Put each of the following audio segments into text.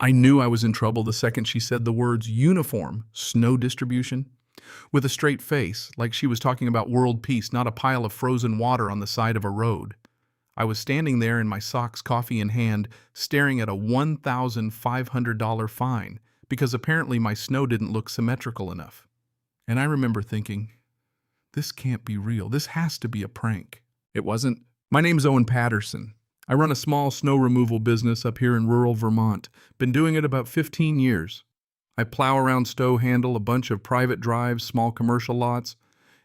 I knew I was in trouble the second she said the words uniform, snow distribution, with a straight face, like she was talking about world peace, not a pile of frozen water on the side of a road. I was standing there in my socks, coffee in hand, staring at a $1,500 fine, because apparently my snow didn't look symmetrical enough. And I remember thinking, this can't be real. This has to be a prank. It wasn't. My name's Owen Patterson. I run a small snow removal business up here in rural Vermont. Been doing it about 15 years. I plow around Stowe Handle, a bunch of private drives, small commercial lots,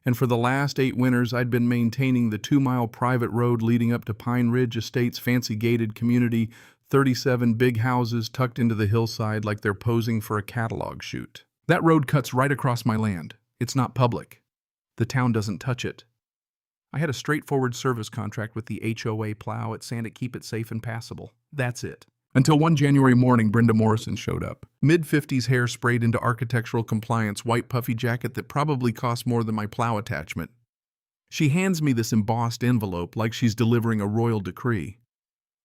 and for the last 8 winters I'd been maintaining the 2-mile private road leading up to Pine Ridge Estates' fancy gated community, 37 big houses tucked into the hillside like they're posing for a catalog shoot. That road cuts right across my land. It's not public. The town doesn't touch it. I had a straightforward service contract with the HOA plow at Santa Keep It Safe and Passable. That's it. Until one January morning, Brenda Morrison showed up. Mid-50s hair sprayed into architectural compliance, white puffy jacket that probably cost more than my plow attachment. She hands me this embossed envelope like she's delivering a royal decree.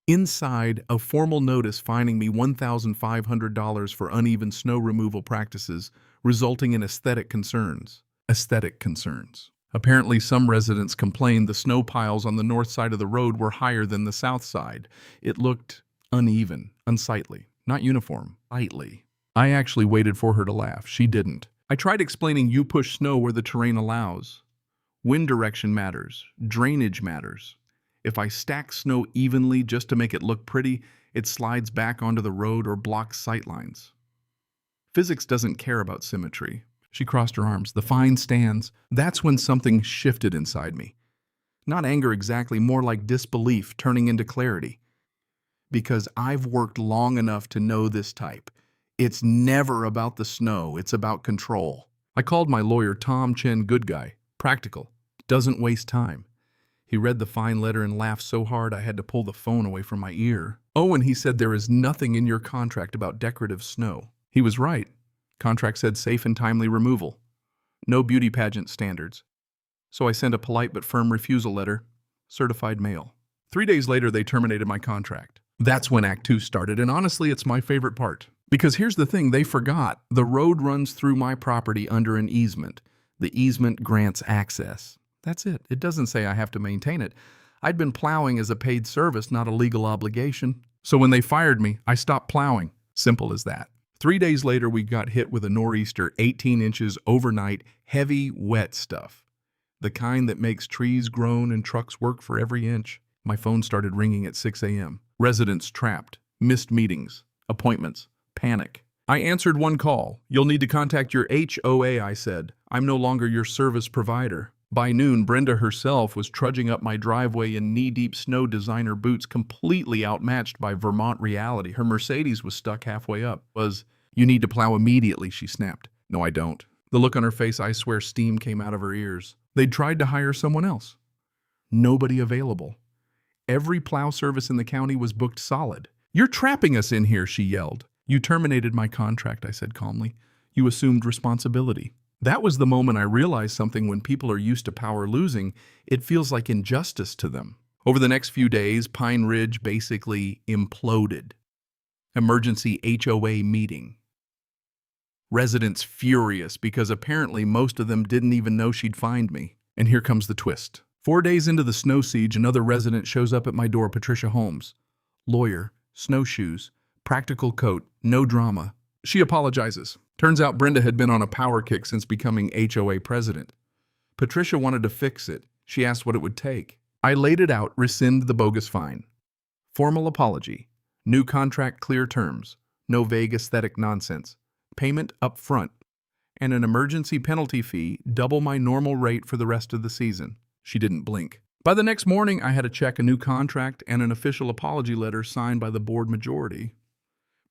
Inside, a formal notice fining me $1,500 for uneven snow removal practices, resulting in aesthetic concerns. Apparently, some residents complained the snow piles on the north side of the road were higher than the south side. It looked uneven, unsightly, not uniform, lightly. I actually waited for her to laugh. She didn't. I tried explaining you push snow where the terrain allows. Wind direction matters. Drainage matters. If I stack snow evenly just to make it look pretty, it slides back onto the road or blocks sightlines. Physics doesn't care about symmetry. She crossed her arms. The fine stands. That's when something shifted inside me. Not anger exactly, more like disbelief turning into clarity. Because I've worked long enough to know this type. It's never about the snow, it's about control. I called my lawyer, Tom Chen, good guy, practical, doesn't waste time. He read the fine letter and laughed so hard I had to pull the phone away from my ear. Owen, he said, there is nothing in your contract about decorative snow. He was right. Contract said safe and timely removal. No beauty pageant standards. So I sent a polite but firm refusal letter, certified mail. 3 days later, they terminated my contract. That's when Act 2 started, and honestly, it's my favorite part. Because here's the thing, they forgot. The road runs through my property under an easement. The easement grants access. That's it. It doesn't say I have to maintain it. I'd been plowing as a paid service, not a legal obligation. So when they fired me, I stopped plowing. Simple as that. 3 days later, we got hit with a nor'easter, 18 inches overnight, heavy, wet stuff. The kind that makes trees groan and trucks work for every inch. My phone started ringing at 6 a.m. Residents trapped, missed meetings, appointments, panic. I answered one call. You'll need to contact your HOA, I said. I'm no longer your service provider. By noon, Brenda herself was trudging up my driveway in knee-deep snow designer boots, completely outmatched by Vermont reality. Her Mercedes was stuck halfway up. You need to plow immediately, she snapped. No, I don't. The look on her face, I swear steam came out of her ears. They'd tried to hire someone else. Nobody available. Every plow service in the county was booked solid. You're trapping us in here, she yelled. You terminated my contract, I said calmly. You assumed responsibility. That was the moment I realized something. When people are used to power losing, it feels like injustice to them. Over the next few days, Pine Ridge basically imploded. Emergency HOA meeting. Residents furious because apparently most of them didn't even know she'd find me. And here comes the twist. 4 days into the snow siege, another resident shows up at my door, Patricia Holmes. Lawyer, snowshoes, practical coat, no drama. She apologizes. Turns out Brenda had been on a power kick since becoming HOA president. Patricia wanted to fix it. She asked what it would take. I laid it out, rescind the bogus fine. Formal apology. New contract, clear terms. No vague aesthetic nonsense. Payment up front. And an emergency penalty fee, double my normal rate for the rest of the season. She didn't blink. By the next morning, I had a check, a new contract, and an official apology letter signed by the board majority.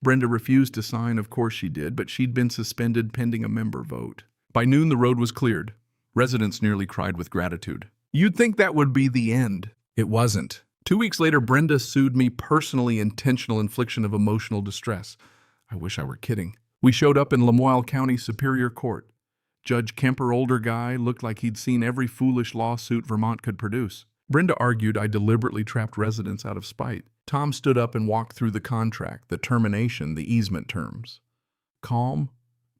Brenda refused to sign, of course she did, but she'd been suspended pending a member vote. By noon, the road was cleared. Residents nearly cried with gratitude. You'd think that would be the end. It wasn't. 2 weeks later, Brenda sued me personally, intentional infliction of emotional distress. I wish I were kidding. We showed up in Lamoille County Superior Court. Judge Kemper, older guy, looked like he'd seen every foolish lawsuit Vermont could produce. Brenda argued I deliberately trapped residents out of spite. Tom stood up and walked through the contract, the termination, the easement terms. Calm,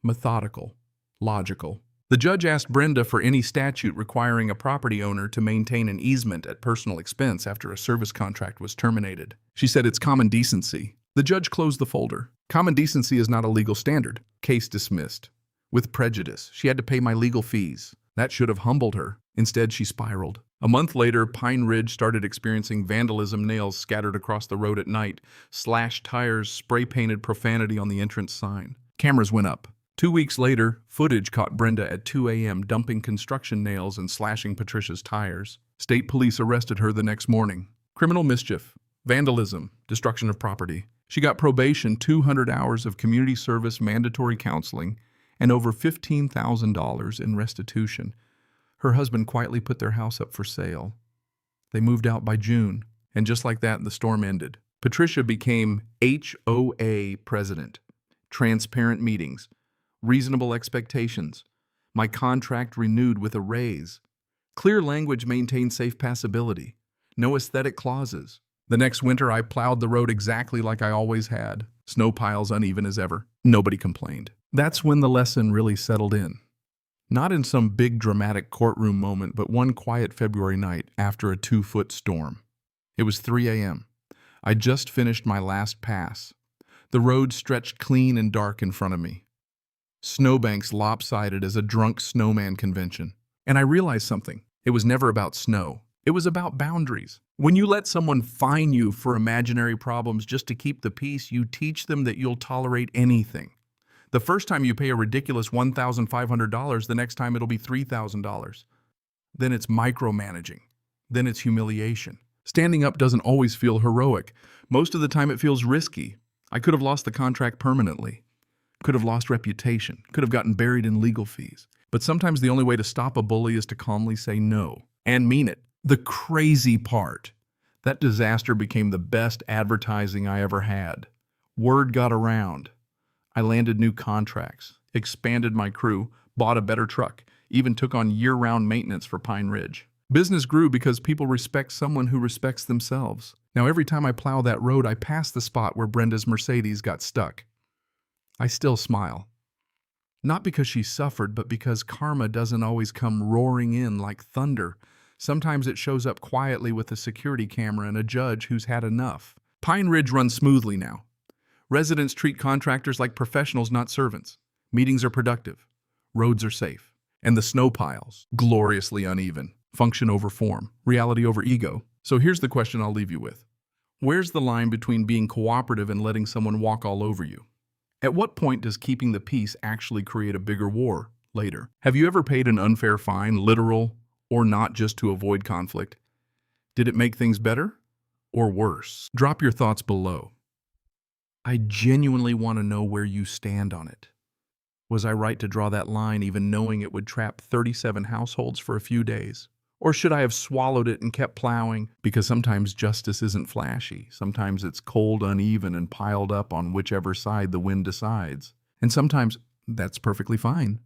methodical, logical. The judge asked Brenda for any statute requiring a property owner to maintain an easement at personal expense after a service contract was terminated. She said it's common decency. The judge closed the folder. Common decency is not a legal standard. Case dismissed. With prejudice, she had to pay my legal fees. That should have humbled her. Instead, she spiraled. A month later, Pine Ridge started experiencing vandalism, nails scattered across the road at night, slashed tires, spray-painted profanity on the entrance sign. Cameras went up. 2 weeks later, footage caught Brenda at 2 a.m. dumping construction nails and slashing Patricia's tires. State police arrested her the next morning. Criminal mischief, vandalism, destruction of property. She got probation, 200 hours of community service, mandatory counseling, and over $15,000 in restitution. Her husband quietly put their house up for sale. They moved out by June, and just like that, the storm ended. Patricia became HOA president. Transparent meetings, reasonable expectations. My contract renewed with a raise. Clear language maintained safe passability. No aesthetic clauses. The next winter, I plowed the road exactly like I always had. Snow piles uneven as ever. Nobody complained. That's when the lesson really settled in. Not in some big dramatic courtroom moment, but one quiet February night after a 2-foot storm. It was 3 a.m. I'd just finished my last pass. The road stretched clean and dark in front of me. Snowbanks lopsided as a drunk snowman convention. And I realized something. It was never about snow. It was about boundaries. When you let someone fine you for imaginary problems just to keep the peace, you teach them that you'll tolerate anything. The first time you pay a ridiculous $1,500, the next time it'll be $3,000. Then it's micromanaging. Then it's humiliation. Standing up doesn't always feel heroic. Most of the time it feels risky. I could have lost the contract permanently. Could have lost reputation. Could have gotten buried in legal fees. But sometimes the only way to stop a bully is to calmly say no. And mean it. The crazy part. That disaster became the best advertising I ever had. Word got around. I landed new contracts, expanded my crew, bought a better truck, even took on year-round maintenance for Pine Ridge. Business grew because people respect someone who respects themselves. Now every time I plow that road, I pass the spot where Brenda's Mercedes got stuck. I still smile. Not because she suffered, but because karma doesn't always come roaring in like thunder. Sometimes it shows up quietly with a security camera and a judge who's had enough. Pine Ridge runs smoothly now. Residents treat contractors like professionals, not servants. Meetings are productive. Roads are safe. And the snow piles, gloriously uneven. Function over form. Reality over ego. So here's the question I'll leave you with. Where's the line between being cooperative and letting someone walk all over you? At what point does keeping the peace actually create a bigger war later? Have you ever paid an unfair fine, literal or not, just to avoid conflict? Did it make things better or worse? Drop your thoughts below. I genuinely want to know where you stand on it. Was I right to draw that line even knowing it would trap 37 households for a few days? Or should I have swallowed it and kept plowing? Because sometimes justice isn't flashy. Sometimes it's cold, uneven, and piled up on whichever side the wind decides. And sometimes that's perfectly fine.